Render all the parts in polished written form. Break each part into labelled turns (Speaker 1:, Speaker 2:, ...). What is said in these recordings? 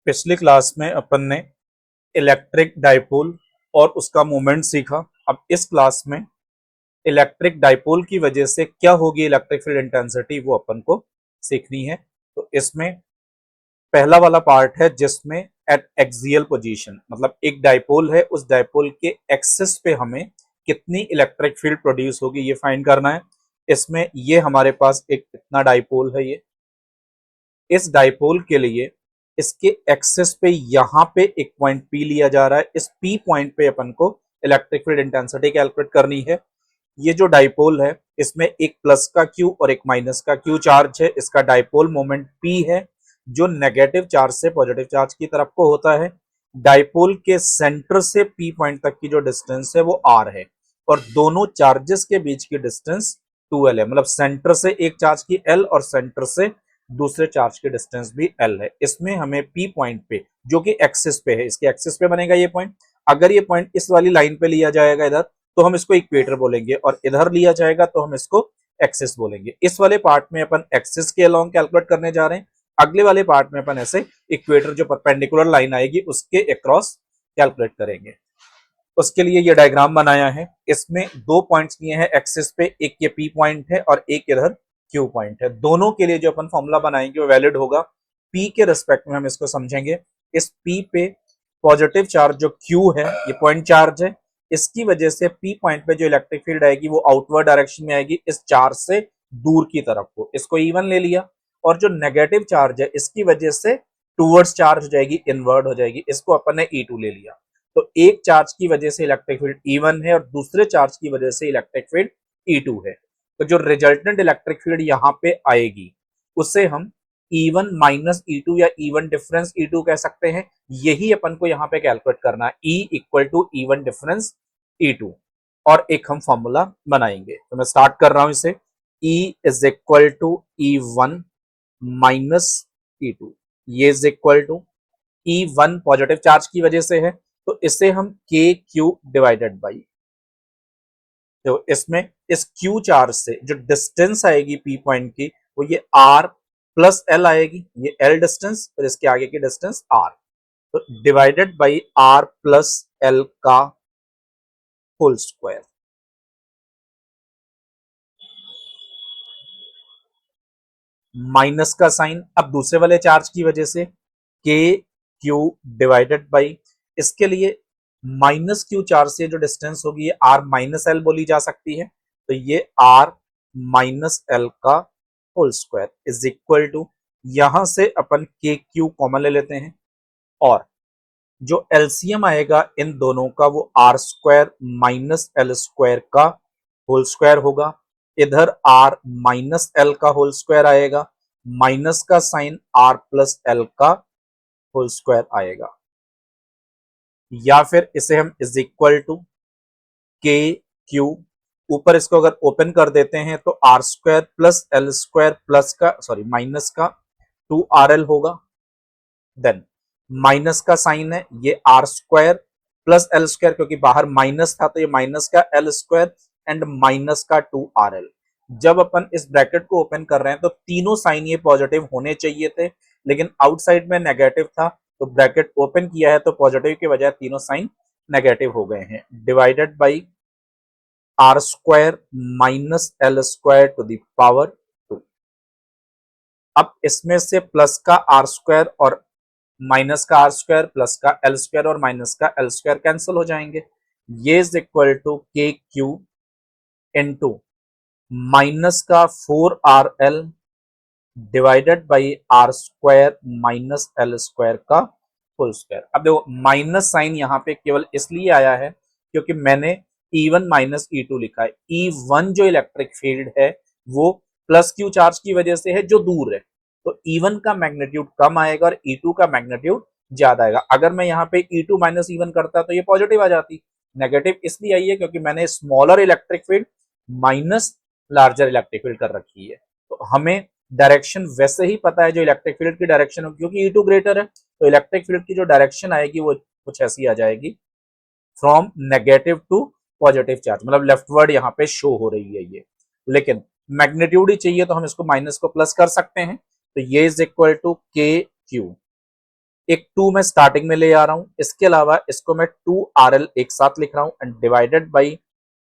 Speaker 1: पिछली क्लास में अपन ने इलेक्ट्रिक डाइपोल और उसका मोमेंट सीखा। अब इस क्लास में इलेक्ट्रिक डाइपोल की वजह से क्या होगी इलेक्ट्रिक फील्ड इंटेंसिटी वो अपन को सीखनी है। तो इसमें पहला वाला पार्ट है जिसमें एट एक्सियल पोजीशन, मतलब एक डाइपोल है, उस डाइपोल के एक्सिस पे हमें कितनी इलेक्ट्रिक फील्ड प्रोड्यूस होगी ये फाइंड करना है। इसमें ये हमारे पास एक इतना डाइपोल है, ये इस डाइपोल के लिए इसके एक्सिस पे यहां पे एक पॉइंट पी लिया जा रहा है। इस पी पॉइंट पे अपन को इलेक्ट्रिक फील्ड इंटेंसिटी कैलकुलेट करनी है। ये जो डाइपोल है इसमें एक प्लस का क्यू और एक माइनस का क्यू चार्ज है। इसका डाइपोल मोमेंट पी है जो नेगेटिव चार्ज से पॉजिटिव चार्ज की तरफ को होता है। डाइपोल के सेंटर से पी पॉइंट तक की जो डिस्टेंस है वो आर है और दोनों चार्जेस के बीच की डिस्टेंस 2l है। मतलब सेंटर से एक चार्ज की l और सेंटर से दूसरे चार्ज की डिस्टेंस भी l है। इसमें हमें पी पॉइंट पे जो कि एक्सिस पे है, इसके एक्सिस पे बनेगा ये पॉइंट। अगर ये पॉइंट इस वाली लाइन पे लिया जाएगा इधर तो हम इसको इक्वेटर बोलेंगे और इधर लिया जाएगा तो हम इसको एक्सिस बोलेंगे। इस वाले पार्ट में अपन एक्सिस के अलोंग कैलकुलेट करने जा रहे हैं। अगले वाले पार्ट में अपन ऐसे इक्वेटर जो परपेंडिकुलर लाइन आएगी उसके अक्रॉस कैलकुलेट करेंगे। उसके लिए ये डायग्राम बनाया है। इसमें दो पॉइंट्स लिए हैं एक्सिस पे, एक ये पी पॉइंट है और एक इधर क्यू पॉइंट है। दोनों के लिए जो अपन फॉर्मूला बनाएंगे वो वैलिड होगा। पी के रिस्पेक्ट में हम इसको समझेंगे। इस पी पे पॉजिटिव चार्ज जो क्यू है ये पॉइंट चार्ज है, इसकी वजह से पी पॉइंट पे जो इलेक्ट्रिक फील्ड आएगी वो आउटवर्ड डायरेक्शन में आएगी, इस चार्ज से दूर की तरफ को। इसको इवन ले लिया और जो नेगेटिव चार्ज है इसकी वजह से टूवर्ड्स चार्ज हो जाएगी, इनवर्ड हो जाएगी, इसको अपन ने E2 ले लिया। तो एक चार्ज की वजह से इलेक्ट्रिक फील्ड E1 है और दूसरे चार्ज की वजह से इलेक्ट्रिक फील्ड E2 है। तो जो रिजल्टेंट इलेक्ट्रिक फील्ड यहां पे आएगी उसे हम E1 माइनस E2 या E1 डिफरेंस E2 कह सकते हैं। यही अपन को यहां पे कैलकुलेट करना है, E equal to E1 difference E2। और एक हम फॉर्मूला बनाएंगे, तो मैं स्टार्ट कर रहा हूं इसे। E is equal to E1 minus E2, ये is equal to E1 positive charge की वजह से है तो इसे हम के क्यू डिवाइडेड बाई, तो इसमें इस क्यू चार्ज से जो डिस्टेंस आएगी पी पॉइंट की वो ये आर प्लस एल आएगी, ये एल डिस्टेंस और इसके आगे की डिस्टेंस आर, तो divided by R plus L का होल स्क्वायर। माइनस का साइन अब दूसरे वाले चार्ज की वजह से के क्यू डिवाइडेड बाई, इसके लिए माइनस क्यू चार्ज से जो डिस्टेंस होगी ये आर माइनस एल बोली जा सकती है, तो ये आर माइनस एल का whole square is equal to, यहां से अपन के क्यू कॉमन ले लेते हैं और जो एलसीएम आएगा इन दोनों का वो R square minus L square का होल स्क्वायर होगा। इधर आर माइनस एल का होल स्क्वायर आएगा, माइनस का साइन आर प्लस एल का होल स्क्वायर आएगा। या फिर इसे हम is equal to K Q, ऊपर इसको अगर ओपन कर देते हैं तो R square plus L square plus का सॉरी माइनस का 2RL होगा। देन माइनस का साइन है, ये R square plus L square, क्योंकि बाहर माइनस था तो ये माइनस का एल स्क्वायर एंड माइनस का 2RL। जब अपन इस ब्रैकेट को ओपन कर रहे हैं तो तीनों साइन ये पॉजिटिव होने चाहिए थे, लेकिन आउटसाइड में नेगेटिव था तो ब्रैकेट ओपन किया है तो पॉजिटिव के बजाय तीनों साइन नेगेटिव हो गए हैं। Divided by R square minus L square to the power 2। अब इसमें से प्लस का आर स्क्वायर और माइनस का आर स्क्वायर, प्लस का एल स्क्वायर और माइनस का एल स्क्वायर कैंसिल हो जाएंगे। ये is equal to K Q into minus का 4RL divided by R square minus L square का होल स्क्वायर। अब देखो माइनस साइन यहाँ पे केवल इसलिए आया है क्योंकि मैंने E1 माइनस E2 लिखा है। E1 जो इलेक्ट्रिक फील्ड है वो प्लस क्यू चार्ज की वजह से है जो दूर है, तो E1 का मैग्नीट्यूड कम आएगा और E2 का मैग्नीट्यूड ज्यादा आएगा। अगर मैं यहाँ पे E2 माइनस E1 करता तो ये पॉजिटिव आ जाती, नेगेटिव इसलिए आई है क्योंकि मैंने smaller electric field minus larger electric field कर रखी है। तो हमें डायरेक्शन वैसे ही पता है जो इलेक्ट्रिक फील्ड की डायरेक्शन होगी, क्योंकि E2 ग्रेटर है तो इलेक्ट्रिक फील्ड की जो डायरेक्शन आएगी वो कुछ ऐसी आ जाएगी, from negative to positive charge, मतलब लेफ्टवर्ड यहाँ पे शो हो रही है ये। लेकिन मैग्नीट्यूड ही चाहिए तो हम इसको माइनस को प्लस कर सकते हैं, तो ये is equal to K Q एक 2 मैं स्टार्टिंग में ले आ रहा हूं, इसके अलावा इसको मैं 2RL एक साथ लिख रहा हूं and divided by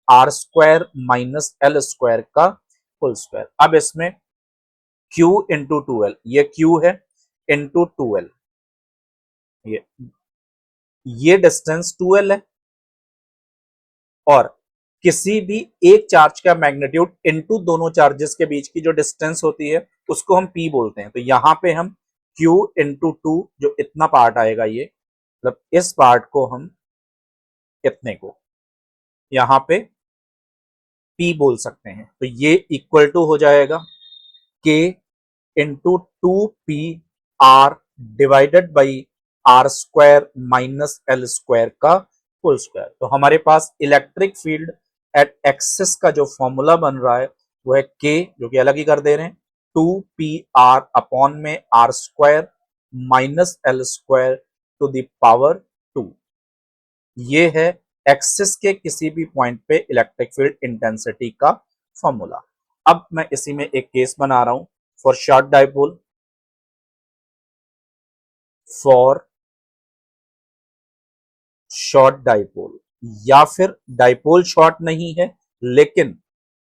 Speaker 1: R square minus L square का होल स्क्वायर। अब इसमें Q इंटू 2L, ये Q है इंटू 2L, ये डिस्टेंस 2L है और किसी भी एक चार्ज का मैग्नीट्यूड इनटू दोनों चार्जेस के बीच की जो डिस्टेंस होती है उसको हम P बोलते हैं। तो यहां पे हम Q इंटू 2, जो इतना पार्ट आएगा, ये मतलब इस पार्ट को हम इतने को यहां पे P बोल सकते हैं। तो ये इक्वल टू हो जाएगा K into 2PR divided by R square minus L square का होल स्क्वायर। तो हमारे पास इलेक्ट्रिक फील्ड एट एक्सिस का जो फॉर्मूला बन रहा है वो है K, जो कि अलग ही कर दे रहे हैं, 2PR अपॉन में R square minus L square to the power 2। ये है एक्सिस के किसी भी पॉइंट पे इलेक्ट्रिक फील्ड इंटेंसिटी का फॉर्मूला। अब मैं इसी में एक केस बना रहा हूं for short dipole, for short dipole, या फिर डाइपोल शॉर्ट नहीं है लेकिन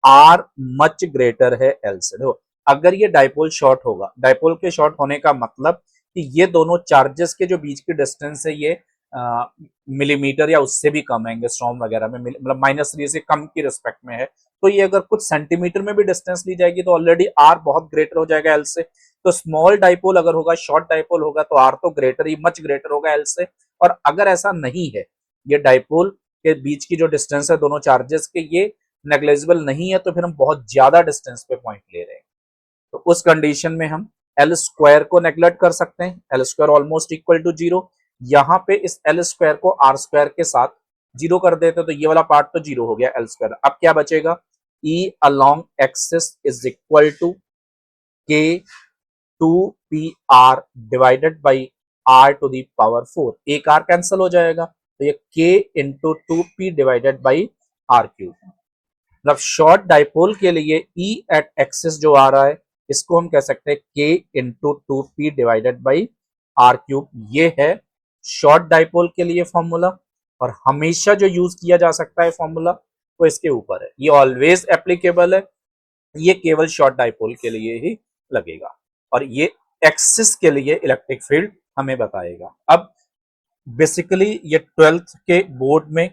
Speaker 1: आर मच ग्रेटर है एल से। देखो, अगर ये डाइपोल शॉर्ट होगा, डाइपोल के शॉर्ट होने का मतलब कि ये दोनों चार्जेस के जो बीच की डिस्टेंस है ये मिलीमीटर या उससे भी कम है, एंगस्ट्रॉम वगैरह में, मतलब -3 से कम की रिस्पेक्ट में है। तो ये अगर कुछ सेंटीमीटर में भी डिस्टेंस ली जाएगी तो ऑलरेडी आर बहुत ग्रेटर हो जाएगा एल से। तो स्मॉल डाइपोल अगर होगा, शॉर्ट डाइपोल होगा, तो आर तो ग्रेटर ही, मच ग्रेटर होगा एल से। और अगर ऐसा नहीं है, ये डाइपोल के बीच की जो डिस्टेंस है दोनों चार्जेस के, ये नेग्लिजिबल नहीं है, तो फिर हम बहुत ज्यादा डिस्टेंस पे पॉइंट ले रहे हैं। तो उस कंडीशन में हम एल स्क्वायर को नेग्लेक्ट कर सकते हैं, L square almost equal to 0। यहां पे इस एल स्क्वायर को आर स्क्वायर के साथ 0 कर देते तो ये वाला पार्ट तो 0 हो गया एल स्क्वायर। अब क्या बचेगा, E along axis is equal to K 2PR divided by R to the power 4। एक R कैंसिल हो जाएगा तो ये K into 2P divided by R cube. मतलब शॉर्ट डाइपोल के लिए E एट एक्सिस जो आ रहा है इसको हम कह सकते हैं K into 2P divided by R cube. ये है शॉर्ट डाइपोल के लिए फॉर्मूला, और हमेशा जो यूज किया जा सकता है फॉर्मूला वो इसके ऊपर है, ये ऑलवेज एप्लीकेबल है, ये केवल शॉर्ट डाइपोल के लिए ही लगेगा, और ये एक्सिस के लिए इलेक्ट्रिक फील्ड हमें बताएगा। अब बेसिकली ये 12th के बोर्ड में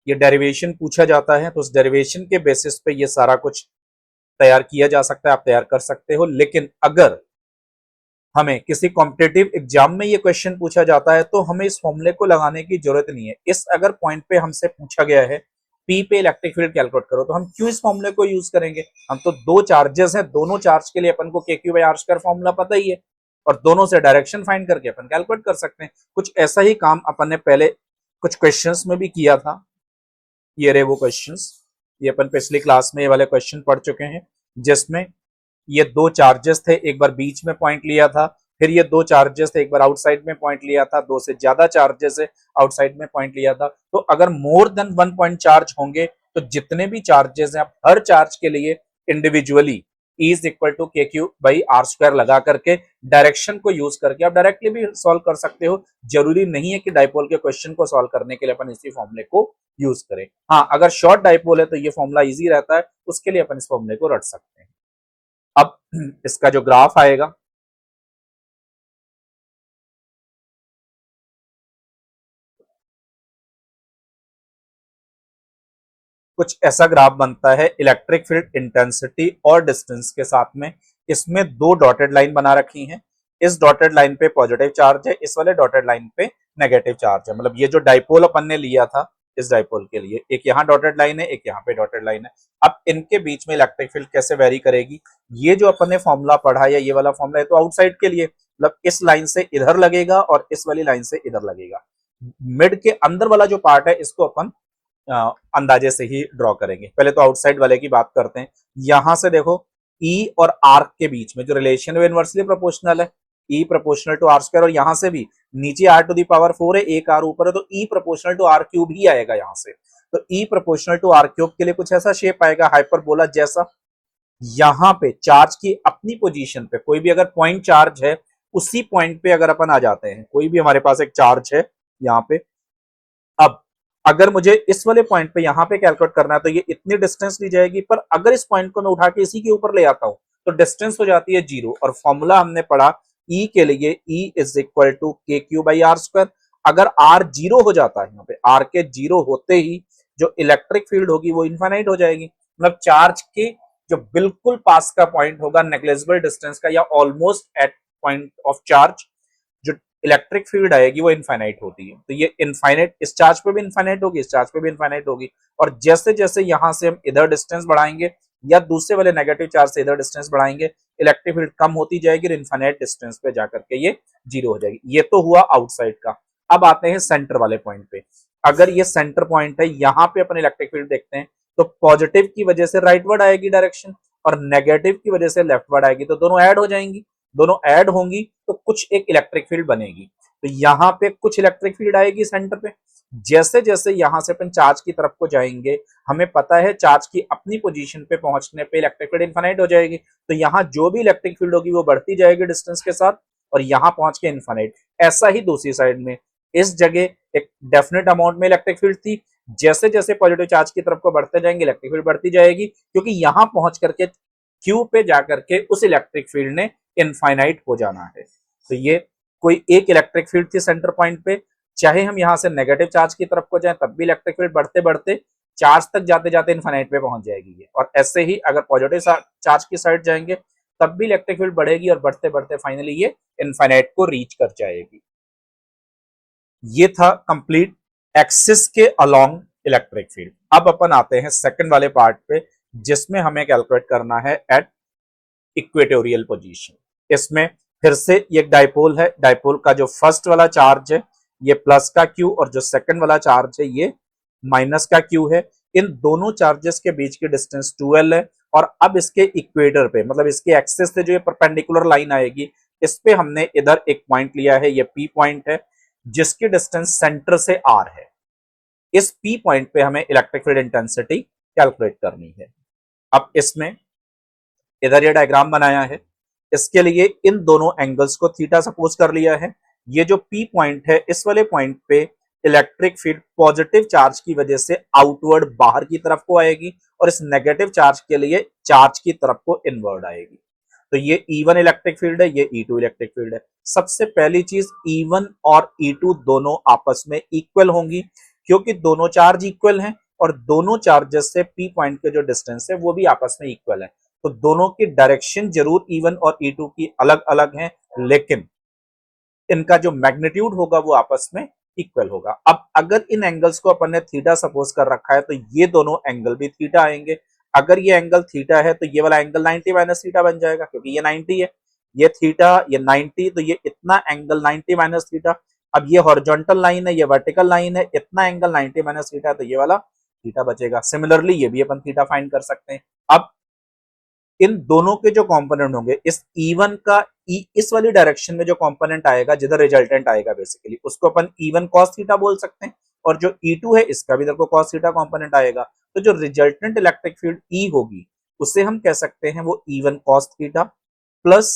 Speaker 1: ये डेरिवेशन पूछा जाता है, तो उस डेरिवेशन के बेसिस पे ये सारा कुछ तैयार किया जा सकता है, आप तैयार कर सकते हो। लेकिन अगर हमें किसी कॉम्पिटेटिव एग्जाम में ये क्वेश्चन पूछा जाता है तो हमें इस फॉर्मूले को लगाने की जरूरत नहीं है। इस अगर पॉइंट पे हमसे पूछा गया है पी पे इलेक्ट्रिक फील्ड कैलकुलेट करो, तो हम क्यों इस फॉर्मूले को यूज करेंगे। हम तो दो चार्जेस हैं, दोनों चार्ज के लिए अपन को K Q by R square formula पता ही है, और दोनों से डायरेक्शन फाइंड करके अपन कैलकुलेट कर सकते हैं। कुछ ऐसा ही काम अपन ने पहले कुछ क्वेश्चंस में भी किया था। ये रहे वो क्वेश्चंस, ये अपन पिछली क्लास में ये वाले क्वेश्चन पढ़ चुके हैं, जिसमें ये दो चार्जेस थे, एक बार बीच में पॉइंट लिया था, फिर ये दो चार्जेस थे, एक बार आउटसाइड में पॉइंट लिया था, दो से ज्यादा चार्जेस है आउटसाइड में पॉइंट लिया था। तो अगर मोर देन 1 पॉइंट चार्ज होंगे तो जितने भी चार्जेस हैं आप हर चार्ज के लिए individually E is equal to K Q by R square लगा करके डायरेक्शन को यूज करके आप डायरेक्टली भी सॉल्व कर सकते हो। जरूरी नहीं है कि डाइपोल के क्वेश्चन को सॉल्व करने के लिए अपन इसी फॉर्मूले को यूज करें। हाँ, अगर शॉर्ट डाइपोल है तो ये फॉर्मूला इजी रहता है, उसके लिए अपन इस फॉर्मूले को रट सकते हैं। अब इसका जो ग्राफ आएगा, कुछ ऐसा ग्राफ बनता है इलेक्ट्रिक फील्ड इंटेंसिटी और डिस्टेंस के साथ में। इसमें दो डॉटेड लाइन बना रखी हैं, इस डॉटेड लाइन पे पॉजिटिव चार्ज है, इस वाले डॉटेड लाइन पे नेगेटिव चार्ज है। मतलब ये जो डाइपोल अपन ने लिया था इस डाइपोल के लिए, एक यहाँ डॉटेड लाइन है, एक यहाँ पे डॉटेड लाइन है। अब इनके बीच में इलेक्ट्रिक फील्ड कैसे वेरी करेगी, ये जो अपन ने फॉर्मूला पढ़ा या ये वाला फॉर्मूला है तो आउटसाइड के लिए, मतलब इस लाइन से इधर लगेगा और इस वाली लाइन से इधर लगेगा। मिड के अंदर वाला जो पार्ट है इसको अपन अंदाजे से ही ड्रॉ करेंगे। पहले तो आउटसाइड वाले की बात करते हैं। यहां से देखो E और R के बीच में जो रिलेशन है इनवर्सली प्रोपोर्शनल है, E proportional to R square, और यहां से भी नीचे R टू दी पावर 4 है, एक R ऊपर है, तो E proportional to R cube ही आएगा यहां से। तो E proportional to R cube के लिए कुछ ऐसा शेप आएगा हाइपरबोला जैसा। यहां पे चार्ज की अपनी पोजीशन पे कोई भी अगर पॉइंट चार्ज है उसी पॉइंट पे अगर अपन आ जाते हैं, कोई भी हमारे पास एक चार्ज है यहाँ पे, अब अगर मुझे इस वाले पॉइंट पे यहाँ पे कैलकुलेट करना है तो ये इतनी डिस्टेंस ली जाएगी, पर अगर इस पॉइंट को मैं उठा के इसी के ऊपर ले आता हूं तो डिस्टेंस हो जाती है 0। और फॉर्मूला हमने पढ़ा E के लिए, E is equal to K Q by R square. अगर R 0 हो जाता है, यहाँ पे R के 0 होते ही जो इलेक्ट्रिक फील्ड होगी वो इनफाइनाइट हो जाएगी। मतलब चार्ज के जो बिल्कुल पास का पॉइंट होगा नेग्लिजिबल डिस्टेंस का, या almost at point of charge, जो इलेक्ट्रिक फील्ड आएगी वो इनफाइनाइट होती है। तो ये इनफाइनाइट इस चार्ज पे भी इनफाइनाइट होगी, इस चार्ज पे भी इनफाइनाइट होगी। और जैसे जैसे यहां से हम इधर डिस्टेंस बढ़ाएंगे या दूसरे वाले नेगेटिव चार्ज से इधर डिस्टेंस बढ़ाएंगे, इलेक्ट्रिक फील्ड कम होती जाएगी और इनफाइनाइट डिस्टेंस पे जाकर के ये 0 हो जाएगी। ये तो हुआ आउटसाइड का। अब आते हैं सेंटर वाले पॉइंट पे। अगर ये सेंटर पॉइंट है, यहाँ पे अपन इलेक्ट्रिक फील्ड देखते हैं तो पॉजिटिव की वजह से राइटवर्ड आएगी डायरेक्शन और नेगेटिव की वजह से लेफ्टवर्ड आएगी, तो दोनों ऐड हो जाएंगी। दोनों ऐड होंगी तो कुछ एक इलेक्ट्रिक फील्ड बनेगी। तो यहाँ पे कुछ इलेक्ट्रिक फील्ड आएगी सेंटर पे। जैसे जैसे यहां से अपन चार्ज की तरफ को जाएंगे, हमें पता है चार्ज की अपनी पोजीशन पे पहुंचने पे इलेक्ट्रिक फील्ड इनफाइनाइट हो जाएगी। तो यहाँ जो भी इलेक्ट्रिक फील्ड होगी वो बढ़ती जाएगी डिस्टेंस के साथ और यहाँ पहुंच के इनफाइनाइट। ऐसा ही दूसरी साइड में, इस जगह एक डेफिनेट अमाउंट में इलेक्ट्रिक फील्ड थी, जैसे जैसे पॉजिटिव चार्ज की तरफ को बढ़ते जाएंगे इलेक्ट्रिक फील्ड बढ़ती जाएगी, क्योंकि यहां पहुंच करके क्यू पे जाकर के उस इलेक्ट्रिक फील्ड ने इनफाइनाइट हो जाना है। तो ये कोई एक इलेक्ट्रिक फील्ड थी सेंटर पॉइंट पे, चाहे हम यहां से नेगेटिव चार्ज की तरफ को जाएं तब भी इलेक्ट्रिक फील्ड बढ़ते बढ़ते चार्ज तक जाते जाते इनफाइनाइट पे पहुंच जाएगी ये। और ऐसे ही अगर पॉजिटिव चार्ज की साइड जाएंगे तब भी इलेक्ट्रिक फील्ड बढ़ेगी और बढ़ते बढ़ते फाइनली ये इनफाइनाइट को रीच कर जाएगी। ये था कंप्लीट एक्सिस के अलोंग इलेक्ट्रिक फील्ड। अब अपन आते हैं सेकंड वाले पार्ट पे, जिसमें हमें कैलकुलेट करना है एट इक्वेटोरियल पोजीशन। इसमें फिर से ये डाइपोल है, डाइपोल का जो फर्स्ट वाला चार्ज है ये प्लस का क्यू और जो सेकंड वाला चार्ज है ये माइनस का क्यू है। इन दोनों चार्जेस के बीच की डिस्टेंस 2l है। और अब इसके इक्वेटर पे, मतलब इसके एक्सिस से जो ये परपेंडिकुलर लाइन आएगी, इस पे हमने इधर एक पॉइंट लिया है, ये P पॉइंट है, जिसकी डिस्टेंस सेंटर से R है। इस P पॉइंट पे हमें इलेक्ट्रिक फील्ड इंटेंसिटी कैलकुलेट करनी है। अब इसमें इधर ये डायग्राम बनाया है, इसके लिए इन दोनों एंगल्स को थीटा सपोज कर लिया है। ये जो P पॉइंट है, इस वाले पॉइंट पे इलेक्ट्रिक फील्ड पॉजिटिव चार्ज की वजह से आउटवर्ड बाहर की तरफ को आएगी और इस नेगेटिव चार्ज के लिए चार्ज की तरफ को इनवर्ड आएगी। तो ये E1 इलेक्ट्रिक फील्ड है, ये E2 इलेक्ट्रिक फील्ड है। सबसे पहली चीज, E1 और E2 दोनों आपस में इक्वल होंगी, क्योंकि दोनों चार्ज इक्वल हैं और दोनों चार्जेस से P पॉइंट के जो डिस्टेंस है वो भी आपस में इक्वल है। तो दोनों की डायरेक्शन जरूर E1 और E2 की अलग अलग हैं, लेकिन इनका जो मैग्नीट्यूड होगा वो आपस में इक्वल होगा। अब अगर इन एंगल्स को अपन ने थीटा सपोज कर रखा है तो ये दोनों एंगल भी थीटा आएंगे। अगर ये एंगल थीटा है तो ये वाला एंगल 90 माइनस थीटा बन जाएगा, क्योंकि ये 90 है, ये थीटा, ये 90, तो ये इतना एंगल 90 माइनस थीटा। अब ये हॉरिजॉन्टल लाइन है, ये वर्टिकल लाइन है, इतना एंगल 90 माइनस थीटा, तो ये वाला थीटा बचेगा। सिमिलरली ये भी अपन थीटा फाइंड कर सकते हैं। अब इन दोनों के जो कंपोनेंट होंगे, इस E1 का इस वाली डायरेक्शन में जो कंपोनेंट आएगा, जिधर रिजल्टेंट आएगा बेसिकली, उसको अपन E1 cos थीटा बोल सकते हैं। और जो E2 है, इसका भी देखो cos थीटा कंपोनेंट आएगा। तो जो रिजल्टेंट इलेक्ट्रिक फील्ड E होगी, उसे हम कह सकते हैं वो E1 cos theta plus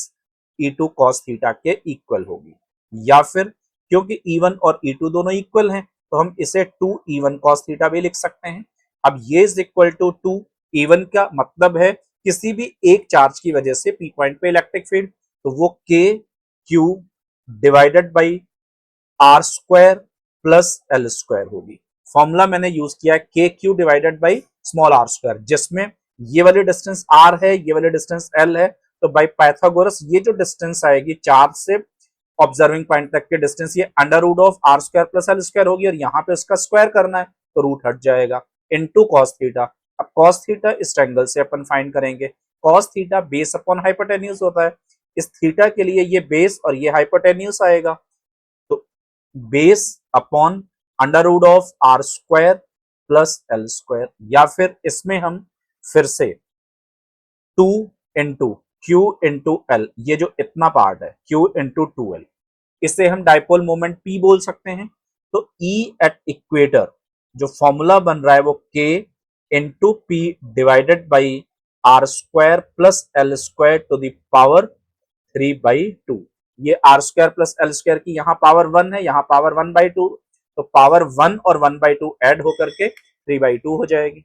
Speaker 1: E2 cos theta के इक्वल होगी। या फिर क्योंकि E1 और E2 दोनों इक्वल हैं, तो हम इसे 2E1 cos थीटा भी लिख सकते हैं। अब ये इज इक्वल टू 2 E1 का मतलब है किसी भी एक चार्ज की वजह से P पॉइंट पे इलेक्ट्रिक फील्ड, तो वो K Q divided by R square plus L square होगी। फॉर्मूला मैंने यूज किया K Q divided by small r square, जिसमें ये वाली डिस्टेंस R है, ये वाली डिस्टेंस L है। तो बाई पाइथागोरस ये जो डिस्टेंस आएगी चार्ज से ऑब्जर्विंग पॉइंट तक की डिस्टेंस, ये under root of R square plus L square होगी, और यहाँ पे इसका स्क्वायर करना है तो रूट हट जाएगा, इनटू cos थीटा। अब cos थीटा इस ट्रायंगल से अपन फाइंड करेंगे। cos theta base upon hypotenuse होता है, इस थीटा के लिए ये बेस और ये हाइपोटेन्यूज आएगा, तो base upon under root of R square plus L square. या फिर इसमें हम फिर से 2 इंटू Q इंटू L, ये जो इतना पार्ट है Q इंटू 2L, इसे हम डाइपोल मोमेंट P बोल सकते हैं। तो E एट इक्वेटर जो फॉर्मूला बन रहा है वो K into P divided by R square plus L square to the power 3/2। ये R square plus L square की यहाँ पावर 1 है, यहाँ पावर 1/2, तो पावर 1 और 1/2 ऐड होकर के 3/2 हो जाएगी।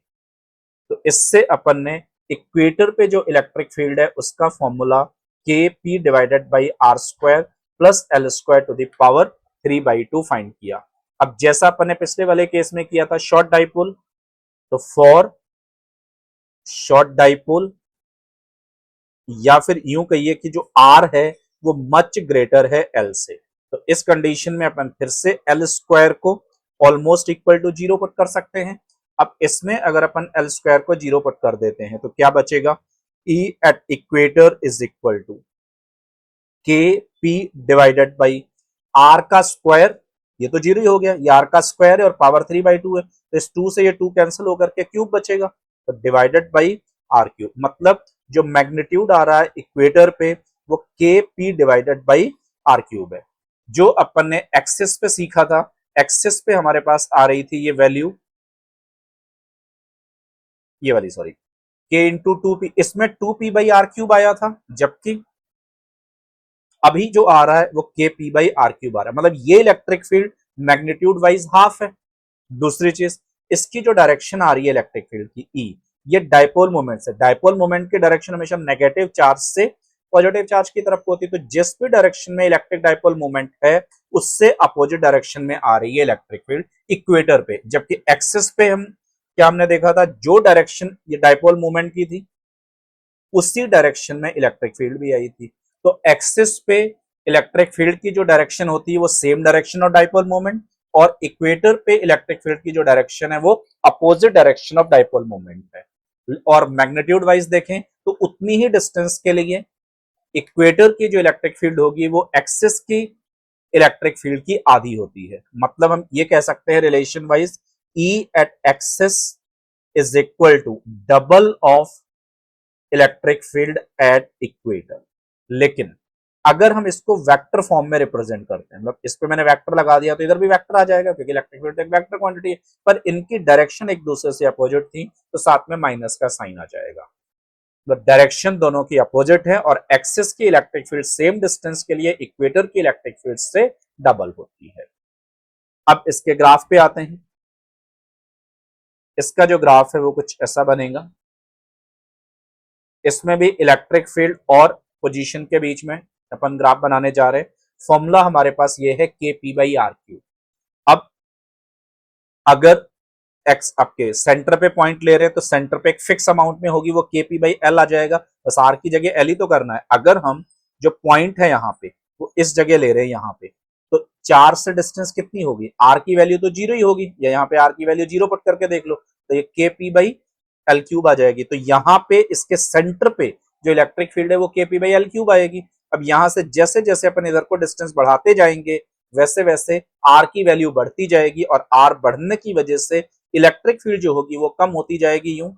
Speaker 1: तो इससे अपन ने इक्वेटर पे जो इलेक्ट्रिक फील्ड है उसका formula K P divided by R square plus L square to the power 3/2 find किया। अब जैसा अपन ने पिछले वाले केस में किया था शॉर्ट डाइपोल, तो फॉर शॉर्ट डाइपोल, या फिर यूं कहिए कि जो आर है वो मच ग्रेटर है एल से, तो इस कंडीशन में अपन फिर से एल स्क्वायर को ऑलमोस्ट इक्वल टू 0 पुट कर सकते हैं। अब इसमें अगर अपन एल स्क्वायर को 0 पुट कर देते हैं तो क्या बचेगा, E at equator is equal to K P divided by R का स्क्वायर, ये तो 0 ही हो गया, ये आर का स्क्वायर है और पावर 3/2 है, तो इस 2 से ये 2 कैंसिल होकर के क्यूब बचेगा, तो डिवाइडेड बाई आर क्यूब, मतलब जो मैग्नीट्यूड आ रहा है इक्वेटर पे वो K P divided by R cube है। जो अपन ने एक्सिस पे सीखा था, एक्सिस पे हमारे पास आ रही थी ये वैल्यू, ये वाली सॉरी, के इंटू 2p, इसमें 2p/r³ आया था, जबकि अभी जो आ रहा है वो kp/r³ आ रहा है, मतलब ये electric field magnitude wise half है। दूसरी चीज, इसकी जो डायरेक्शन आ रही है इलेक्ट्रिक फील्ड की ई, ये डायपोल मोमेंट से, डायपोल मोमेंट की डायरेक्शन हमेशा नेगेटिव चार्ज से पॉजिटिव चार्ज की तरफ होती है, तो जिस भी डायरेक्शन में इलेक्ट्रिक डायपोल मोमेंट है उससे अपोजिट डायरेक्शन में आ रही है इलेक्ट्रिक फील्ड इक्वेटर पे। जबकि एक्सिस पे हम क्या हमने देखा था, जो डायरेक्शन ये डायपोल मोमेंट की थी उसी डायरेक्शन में इलेक्ट्रिक फील्ड भी आई थी। तो एक्सिस पे इलेक्ट्रिक फील्ड की जो डायरेक्शन होती है वो same direction of dipole moment, और इक्वेटर पे इलेक्ट्रिक फील्ड की जो डायरेक्शन है वो opposite direction of dipole moment है। और मैग्नीट्यूड वाइज देखें तो उतनी ही डिस्टेंस के लिए इक्वेटर की जो इलेक्ट्रिक फील्ड होगी वो एक्सिस की इलेक्ट्रिक फील्ड की आधी होती है। मतलब हम ये कह सकते हैं relation wise E at axis is equal to double of electric field at equator. लेकिन अगर हम इसको वेक्टर फॉर्म में रिप्रेजेंट करते हैं, मतलब इस पे मैंने वेक्टर लगा दिया तो इधर भी वेक्टर आ जाएगा क्योंकि इलेक्ट्रिक फील्ड एक वेक्टर क्वांटिटी है, पर इनकी डायरेक्शन एक दूसरे से अपोजिट थी तो साथ में माइनस का साइन आ जाएगा, मतलब डायरेक्शन दोनों की अपोजिट है और एक्सिस की इलेक्ट्रिक फील्ड सेम डिस्टेंस के लिए इक्वेटर की इलेक्ट्रिक फील्ड से डबल होती है। अब इसके ग्राफ पे आते हैं। इसका जो ग्राफ है वो कुछ ऐसा बनेगा, इसमें भी इलेक्ट्रिक फील्ड और पोजीशन के बीच में अपन ग्राफ बनाने जा रहे हैं। फॉर्मूला हमारे पास ये है kp/r³। अब अगर एक्स आपके सेंटर पे पॉइंट ले रहे हैं तो सेंटर पे एक फिक्स अमाउंट में होगी, वो kp/l आ जाएगा, बस r की जगह l ही तो करना है। अगर हम जो पॉइंट है यहाँ पे वो इस जगह ले रहे हैं यहाँ पे, तो 4 से डिस्टेंस कितनी होगी, r की वैल्यू तो 0 ही होगी, या यहाँ पे r की वैल्यू 0 पुट करके देख लो, तो ये kp/l³ आ जाएगी। तो यहाँ पे इसके सेंटर पे जो इलेक्ट्रिक फील्ड है वो kp/l³ आएगी। अब यहाँ से जैसे जैसे अपन इधर को डिस्टेंस बढ़ाते जाएंगे वैसे वैसे r की वैल्यू बढ़ती जाएगी, और r बढ़ने की वजह से इलेक्ट्रिक फील्ड जो होगी वो कम होती जाएगी यूं,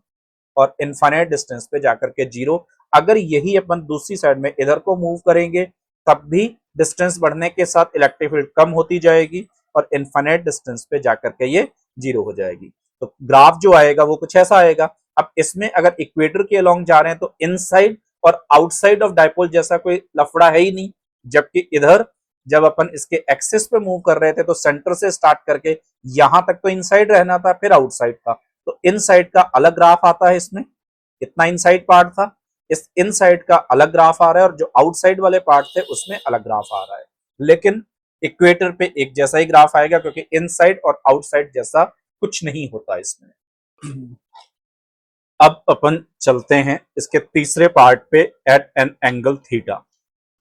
Speaker 1: और इनफाइनाइट डिस्टेंस पे जाकर के 0। अगर यही अपन दूसरी साइड में इधर को मूव करेंगे तब भी डिस्टेंस बढ़ने के साथ इलेक्ट्रिक फील्ड कम होती जाएगी और इनफाइनाइट डिस्टेंस पे जाकर के ये 0 हो जाएगी। तो ग्राफ जो आएगा वो कुछ ऐसा आएगा। अब इसमें अगर इक्वेटर के अलोंग जा रहे हैं तो इनसाइड और आउटसाइड ऑफ डायपोल जैसा कोई लफड़ा है ही नहीं, जबकि इधर जब अपन इसके एक्सिस पे मूव कर रहे थे तो सेंटर से स्टार्ट करके यहां तक तो इनसाइड रहना था, फिर आउटसाइड था, तो इनसाइड का अलग ग्राफ आता है। इसमें कितना इनसाइड पार्ट था, इस इनसाइड का अलग ग्राफ आ रहा है, और जो आउटसाइड वाले पार्ट थे उसमें अलग ग्राफ आ रहा है। लेकिन इक्वेटर पे एक जैसा ही ग्राफ आएगा क्योंकि इनसाइड और आउटसाइड जैसा कुछ नहीं होता इसमें। अब अपन चलते हैं इसके तीसरे पार्ट पे, एट एन एंगल थीटा।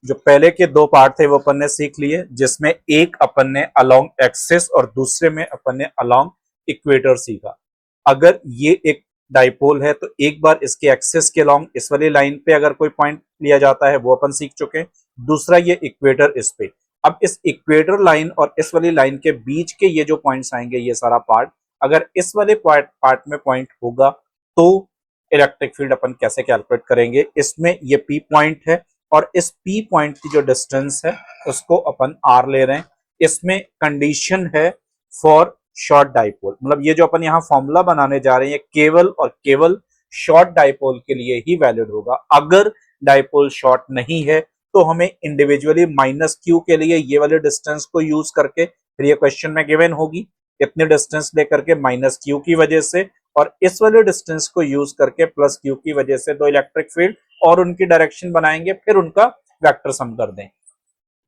Speaker 1: जो पहले के दो पार्ट थे वो अपन ने सीख लिए, जिसमें एक अपन ने अलोंग एक्सिस और दूसरे में अपन ने अलोंग इक्वेटर सीखा। अगर ये एक डाइपोल है तो एक बार इसके एक्सिस के अलोंग इस वाली लाइन पे अगर कोई पॉइंट लिया जाता है वो अपन सीख चुके हैं। दूसरा ये इक्वेटर इस पे। अब इस इक्वेटर लाइन और इस वाली लाइन के बीच के ये जो पॉइंट्स आएंगे, ये सारा पार्ट अगर इस वाले पार्ट में पॉइंट होगा तो इलेक्ट्रिक फील्ड अपन कैसे कैलकुलेट करेंगे। इसमें ये पी पॉइंट है और इस पी पॉइंट की जो डिस्टेंस है उसको अपन आर ले रहे हैं। इसमें कंडीशन है फॉर शॉर्ट डाइपोल, मतलब ये जो अपन यहाँ फॉर्मूला बनाने जा रहे हैं केवल और केवल शॉर्ट डाइपोल के लिए ही वैलिड होगा। अगर डाइपोल शॉर्ट नहीं है तो हमें इंडिविजुअली माइनस क्यू के लिए ये वाले डिस्टेंस को यूज करके, फिर ये क्वेश्चन में गिवन होगी कितने डिस्टेंस लेकर के माइनस क्यू की वजह से, और इस वाले डिस्टेंस को यूज करके प्लस क्यू की वजह से दो इलेक्ट्रिक फील्ड और उनकी डायरेक्शन बनाएंगे, फिर उनका वेक्टर सम कर दें।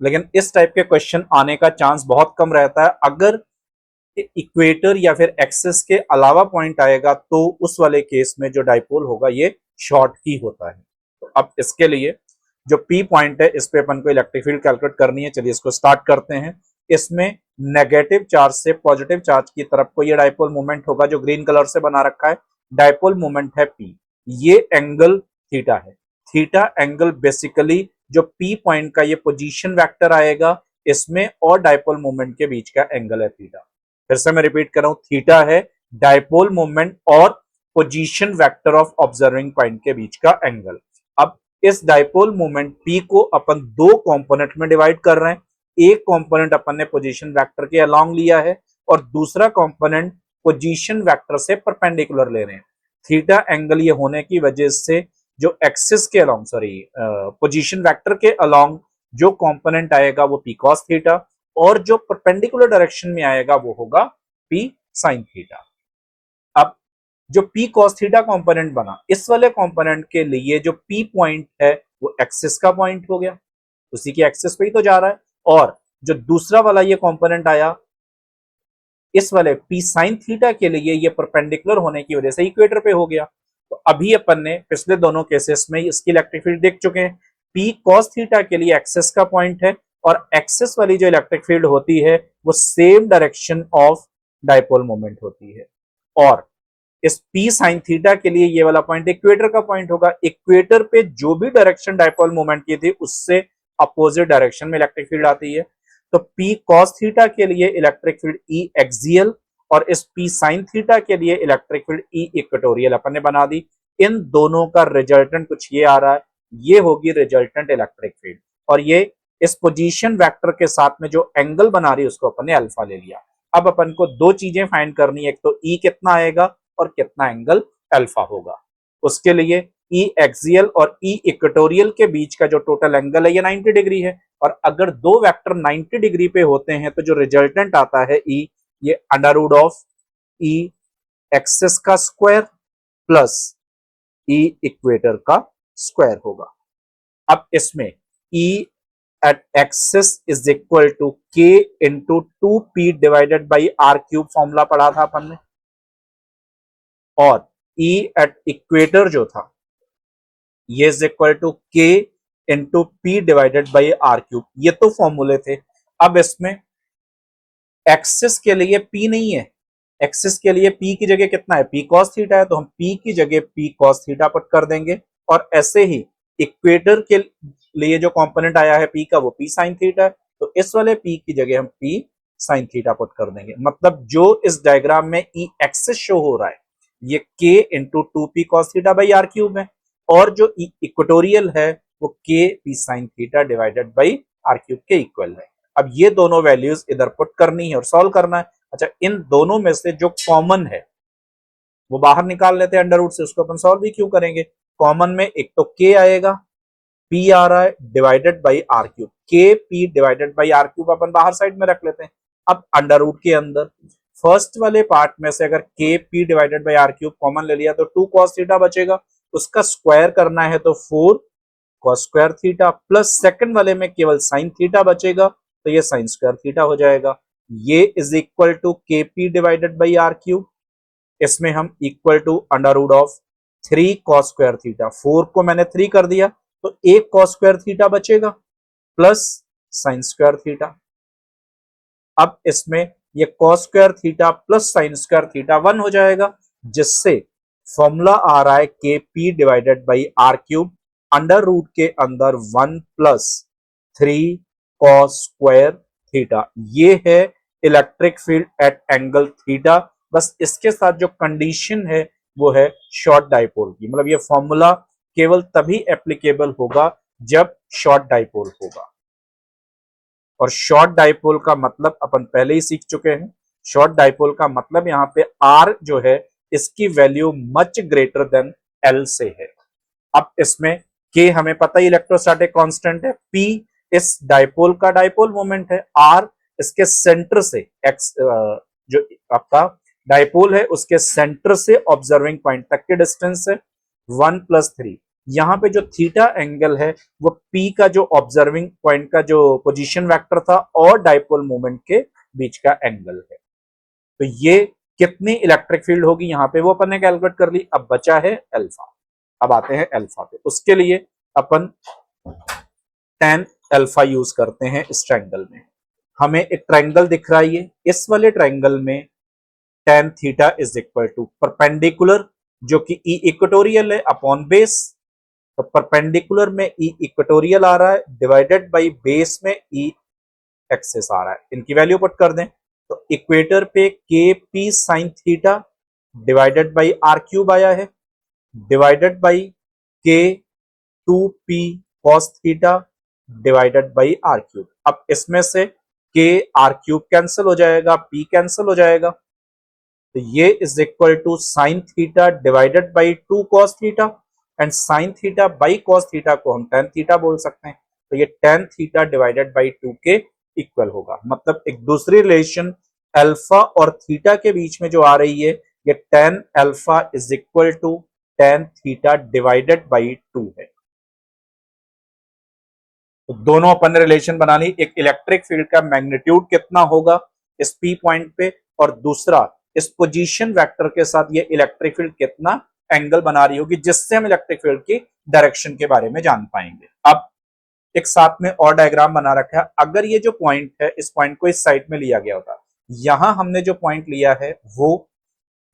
Speaker 1: लेकिन इस टाइप के क्वेश्चन आने का चांस बहुत कम रहता है। अगर इक्वेटर या फिर एक्सिस के अलावा पॉइंट आएगा तो उस वाले केस में जो डाइपोल होगा ये शॉर्ट ही होता है। तो अब इसके लिए जो पी पॉइंट है इस पे अपन को इलेक्ट्रिक फील्ड कैलकुलेट करनी है। चलिए इसको स्टार्ट करते हैं। इसमें नेगेटिव चार्ज से पॉजिटिव चार्ज की तरफ को ये डाइपोल मूवमेंट होगा जो ग्रीन कलर से बना रखा है। डाइपोल मूवमेंट है पी, ये एंगल थीटा है। थीटा एंगल बेसिकली जो पी पॉइंट का ये पोजीशन वेक्टर आएगा इसमें और डाइपोल मूवमेंट के बीच का एंगल है थीटा। फिर से मैं रिपीट कर रहा हूं, थीटा है डाइपोल मूवमेंट और position vector of observing point के बीच का एंगल। अब इस डाइपोल मूवमेंट पी को अपन दो कंपोनेंट में डिवाइड कर रहे हैं। एक कंपोनेंट अपन ने पोजीशन वेक्टर के अलोंग लिया है और दूसरा कंपोनेंट पोजीशन वेक्टर से परपेंडिकुलर ले रहे हैं। थीटा एंगल ये होने की वजह से जो एक्सिस के अलोंग पोजीशन वेक्टर के अलोंग जो कंपोनेंट आएगा वो पी कॉस थीटा, और जो परपेंडिकुलर डायरेक्शन में आएगा वो होगा पी साइन थीटा। अब जो पी कॉस थीटा कंपोनेंट बना, इस वाले कंपोनेंट के लिए जो पी पॉइंट है वो एक्सिस का पॉइंट हो गया, उसी की एक्सिस पे ही तो जा रहा है। और जो दूसरा वाला ये कंपोनेंट आया इस वाले पी साइन थीटा के लिए ये परपेंडिकुलर होने की वजह से इक्वेटर पे हो गया। तो अभी अपन ने पिछले दोनों केसेस में इसकी इलेक्ट्रिक फील्ड देख चुके हैं। पी कॉस थीटा के लिए एक्सिस का पॉइंट है और एक्सिस वाली जो इलेक्ट्रिक फील्ड होती है वो same direction of dipole moment होती है। और इस पी साइन थीटा के लिए ये वाला पॉइंट इक्वेटर का पॉइंट होगा। इक्वेटर पे जो भी डायरेक्शन डाइपोल मोमेंट की थी उससे अपोजिट डायरेक्शन में इलेक्ट्रिक फील्ड आती है। तो पी कॉस थीटा के लिए इलेक्ट्रिक फील्ड ई एक्सियल और इस पी साइन थीटा के लिए इलेक्ट्रिक फील्ड ई इक्वेटोरियल अपन ने बना दी। इन दोनों का रिजल्टेंट कुछ ये आ रहा है, ये होगी रिजल्टेंट इलेक्ट्रिक फील्ड। और ये इस पोजीशन वेक्टर के साथ में जो एंगल बना रही है उसको अपन ने अल्फा ले लिया। अब अपन को दो चीजें फाइंड करनी है, एक तो ई कितना आएगा और कितना एंगल अल्फा होगा। उसके लिए ई एक्सियल और ई इक्वेटोरियल के बीच का जो टोटल एंगल है ये 90 डिग्री है, और अगर दो वेक्टर 90 डिग्री पे होते हैं तो जो रिजल्टेंट आता है ई, ये under root of E axis का स्क्वायर प्लस ई इक्वेटर का स्क्वायर होगा। अब इसमें E at axis is equal to K into 2p divided by R cube formula पढ़ा था अपन ने, और ई एट इक्वेटर जो था ये is equal to K into P divided by R cube, ये तो फॉर्मूले थे। अब इसमें एक्सिस के लिए पी नहीं है, एक्सिस के लिए पी की जगह कितना है, पी कॉस थीटा है, तो हम पी की जगह पी कॉस थीटा पुट कर देंगे। और ऐसे ही इक्वेटर के लिए जो कंपोनेंट आया है पी का वो पी साइन थीटा है, तो इस वाले पी की जगह हम पी साइन थीटा पुट कर देंगे। मतलब जो इस डायग्राम में ई एक्सिस शो हो रहा है ये K into 2p cos theta by R cube है, और जो इक्वेटोरियल है वो K P sine theta divided by R cube के इक्वल है। अब ये दोनों वैल्यूज इधर पुट करनी है और सॉल्व करना है। अच्छा, इन दोनों में से जो कॉमन है वो बाहर निकाल लेते हैं अंडर रूट से, उसको अपन सॉल्व भी क्यों करेंगे। कॉमन में एक तो के आएगा, पी आ रहा है divided by R cube, K P divided by R cube अपन बाहर साइड में रख लेते हैं। अब अंडर रूट के अंदर फर्स्ट वाले पार्ट में से अगर K P divided by R cube common ले लिया तो 2 कॉस थीटा बचेगा, उसका स्क्वायर करना है तो 4 cos square theta, plus second वाले में केवल साइन थीटा बचेगा तो ये साइन स्क्वायर थीटा हो जाएगा। ये is equal to K P divided by R cube, इसमें हम equal to under root of 3 cos square theta, 4 को मैंने 3 कर दिया तो 1 कॉस स्क्वायर थीटा बचेगा प्लस साइन स्क्वायर थीटा। अब इसमें ये cos square theta plus sine square theta 1 हो जाएगा, जिससे फॉर्मूला आ रहा है K P divided by R cube under root के अंदर 1 प्लस 3 कॉस स्क्वायर थीटा। ये है electric field eight angle theta. बस इसके साथ जो कंडीशन है वो है शॉर्ट डाइपोल की, मतलब ये फॉर्मूला केवल तभी एप्लीकेबल होगा जब शॉर्ट डाइपोल होगा। और शॉर्ट डाइपोल का मतलब अपन पहले ही सीख चुके हैं। शॉर्ट डाइपोल का मतलब यहाँ पे आर जो है इसकी value much greater than L से है। अब इसमें के हमें पता ही इलेक्ट्रोस्टैटिक कांस्टेंट है, पी इस डाइपोल का डाइपोल मोमेंट है, आर इसके सेंटर से एक्स जो आपका डाइपोल है उसके सेंटर से ऑब्जर्विंग पॉइंट तक के डिस्टेंस है 1+3। यहां पे जो थीटा एंगल है वो पी का जो ऑब्जर्विंग पॉइंट का जो पोजीशन वेक्टर था और डाइपोल मोमेंट के बीच का एंगल है। तो ये कितनी इलेक्ट्रिक फील्ड होगी यहाँ पे वो अपन ने कैलकुलेट कर ली। अब बचा है अल्फा। अब आते हैं अल्फा पे। उसके लिए अपन tan अल्फा यूज करते हैं इस ट्रायंगल में। हमें एक ट्रायंगल दिख रहा है ये, इस वाले ट्रायंगल में tan theta is equal to perpendicular जो कि ई इक्वेटोरियल है अपॉन बेस। तो परपेंडिकुलर में ई इक्वेटोरियल आ रहा है डिवाइडेड बाई बेस में ई एक्सिस आ रहा है। इनकी वैल्यू पुट कर दें तो इक्वेटर पे K P sine theta divided by R cube आया है divided by K 2p cos theta divided by R cube. अब इसमें से के आर क्यूब कैंसिल हो जाएगा, p कैंसिल हो जाएगा, तो ये is equal to sine theta divided by 2 cos theta and sine theta by cos theta को हम tan थीटा बोल सकते हैं। तो ये tan थीटा डिवाइडेड बाई 2 के इक्वल होगा। मतलब एक दूसरी रिलेशन अल्फा और थीटा के बीच में जो आ रही है ये tan alpha is equal to tan theta divided by 2 है। तो दोनों अपन ने रिलेशन बना ली। एक इलेक्ट्रिक फील्ड का मैग्नीट्यूड कितना होगा इस पी पॉइंट पे और दूसरा इस पोजीशन वेक्टर के साथ ये इलेक्ट्रिक फील्ड कितना एंगल बना रही होगी जिससे हम इलेक्ट्रिक फील्ड की डायरेक्शन के बारे में जान पाएंगे। अब एक साथ में और डायग्राम बना रखा है। अगर ये जो पॉइंट है इस पॉइंट को इस साइड में लिया गया होता, यहां हमने जो पॉइंट लिया है वो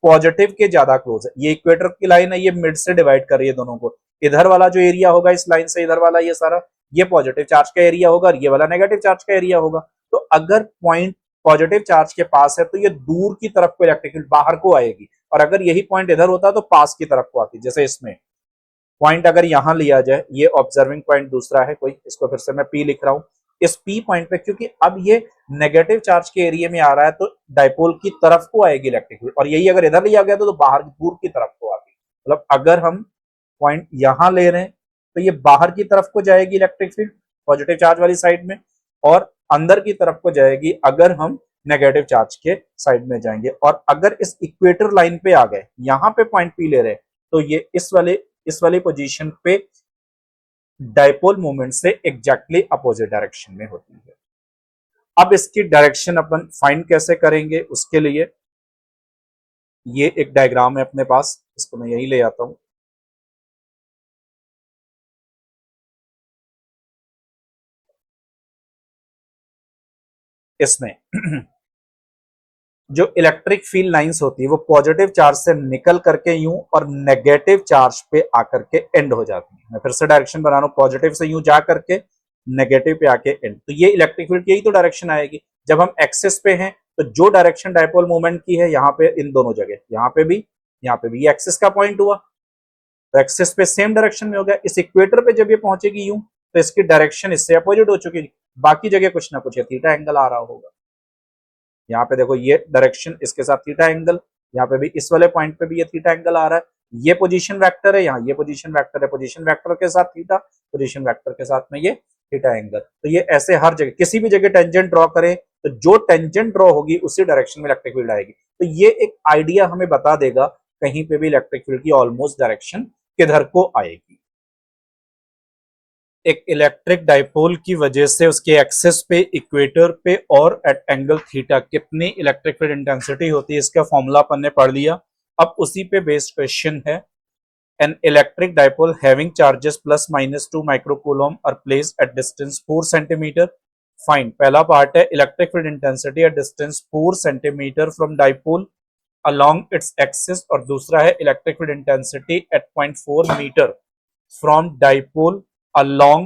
Speaker 1: पॉजिटिव के ज्यादा क्लोज है। ये इक्वेटर की लाइन है, ये मिड से डिवाइड कर रही है दोनों को। इधर वाला जो एरिया होगा इस लाइन से इधर वाला ये सारा ये पॉजिटिव चार्ज का एरिया होगा और ये वाला नेगेटिव चार्ज का एरिया होगा। तो अगर पॉइंट पॉजिटिव चार्ज के पास है तो ये दूर की तरफ को इलेक्ट्रिक फील्ड बाहर को आएगी और अगर यही पॉइंट इधर होता तो पास की तरफ को आती। जैसे इसमें पॉइंट अगर यहां लिया जाए, ये ऑब्जर्विंग पॉइंट दूसरा है कोई, इसको फिर से मैं पी लिख रहा हूं। इस पी पॉइंट पे क्योंकि अब ये नेगेटिव चार्ज के एरिया में आ रहा है तो डाइपोल की तरफ को आएगी इलेक्ट्रिक फील्ड और यही अगर इधर लिया गया तो बाहर दूर की तरफ को आती। मतलब अगर हम पॉइंट यहां ले रहे हैं तो ये बाहर की तरफ को जाएगी इलेक्ट्रिक फील्ड पॉजिटिव चार्ज वाली साइड में और अंदर की तरफ को जाएगी अगर हम नेगेटिव चार्ज के साइड में जाएंगे। और अगर इस इक्वेटर लाइन पे आ गए, यहां पे पॉइंट पी ले रहे तो ये इस वाली पोजीशन पे डाइपोल मोमेंट से एग्जैक्टली अपोजिट डायरेक्शन में होती है। अब इसकी डायरेक्शन अपन फाइंड कैसे करेंगे, उसके लिए ये एक डायग्राम है अपने पास, इसको मैं यही ले आता हूं। इसमें जो इलेक्ट्रिक फील्ड लाइंस होती है वो पॉजिटिव चार्ज से निकल करके यूं और नेगेटिव चार्ज पे आकर के एंड हो जाती है। मैं फिर से डायरेक्शन बना रहा हूं, पॉजिटिव से यूं जा करके नेगेटिव पे आके एंड। तो ये इलेक्ट्रिक फील्ड की यही तो डायरेक्शन आएगी। जब हम एक्सिस पे हैं तो जो डायरेक्शन डाइपोल मोमेंट की है यहाँ पे इन दोनों जगह, यहाँ पे भी ये एक्सिस का पॉइंट हुआ तो एक्सिस पे सेम डायरेक्शन में हो गया। इस इक्वेटर पे जब ये पहुंचेगी यूं तो इसकी डायरेक्शन इससे अपोजिट हो चुकी है। बाकी जगह कुछ ना कुछ थीटा एंगल आ रहा होगा। यहाँ पे देखो ये डायरेक्शन इसके साथ थीटा एंगल, यहाँ पे भी इस वाले पॉइंट पे भी ये थीटा एंगल आ रहा है। ये पोजीशन वेक्टर है, यहाँ ये पोजीशन वेक्टर है, पोजीशन वेक्टर के साथ थीटा, पोजीशन वेक्टर के साथ में ये थीटा एंगल। तो ये ऐसे हर जगह किसी भी जगह टेंजेंट ड्रॉ करें तो जो टेंजेंट ड्रॉ होगी उसी डायरेक्शन में इलेक्ट्रिक फील्ड आएगी। तो ये एक आइडिया हमें बता देगा कहीं पे भी इलेक्ट्रिक फील्ड की ऑलमोस्ट डायरेक्शन किधर को आएगी। एक इलेक्ट्रिक डाइपोल की वजह से उसके एक्सिस पे इक्वेटर पे और एट एंगल थीटा कितनी इलेक्ट्रिक फील्ड इंटेंसिटी होती है इसका फॉर्मूला अपन ने पढ़ लिया। अब उसी पे बेस्ड क्वेश्चन है, an electric dipole having charges plus minus 2 microcoulomb are placed at distance 4 centimetre. Find, पहला पार्ट है electric field intensity at distance 4 centimetre from dipole along its axis और दूसरा है electric field intensity at 0.4 metre from dipole along